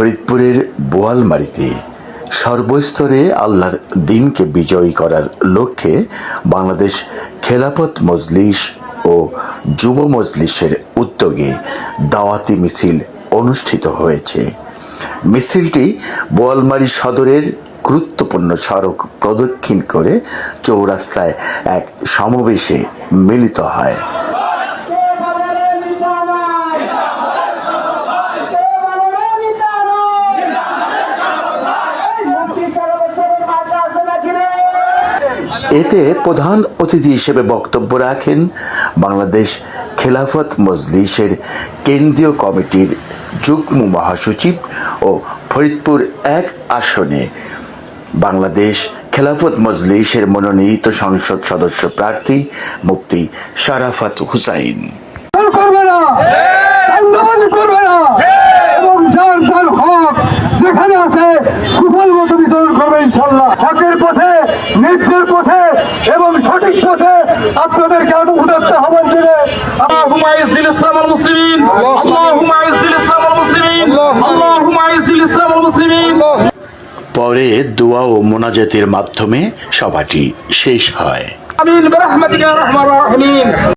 ফরিদপুরের বোয়ালমারীতে সর্বস্তরে আল্লাহর দ্বীনকে বিজয়ী করার লক্ষ্যে বাংলাদেশ খেলাফত মজলিস ও যুব মজলিসের উদ্যোগে দাওয়াতি মিছিল অনুষ্ঠিত হয়েছে। মিছিলটি বোয়ালমারী সদরের গুরুত্বপূর্ণ সড়ক প্রদক্ষিণ করে চৌরাস্তায় এক সমাবেশে মিলিত হয়। এতে প্রধান অতিথি হিসেবে বক্তব্য রাখেন বাংলাদেশ খেলাফত মজলিসের কেন্দ্রীয় কমিটির যুগ্ম মহাসচিব ও ফরিদপুর ১ আসনে বাংলাদেশ খেলাফত মজলিসের মনোনীত সংসদ সদস্য প্রার্থী মুফতি শারাফাত হুসাইন। যেখানে আছে সুফল মতো বিতরণ করবে ইনশাল্লাহ। হকের পথে, ন্যায্যের পথে এবং সঠিক পথে আপনাদেরকে উদাত্ত আহ্বান জানিয়ে আল্লাহুম্মা ইজ্জিল ইসলাম ওয়াল মুসলিমিন, আল্লাহুম্মা ইজ্জিল ইসলাম ওয়াল মুসলিমিন, আল্লাহুম্মা ইজ্জিল ইসলাম ওয়াল মুসলিমিন। পরে দোয়া ও মোনাজাতের মাধ্যমে সভাটি শেষ হয়। আমিন বিরহমাতিকা ইয়া আরহামার রাহিমিন।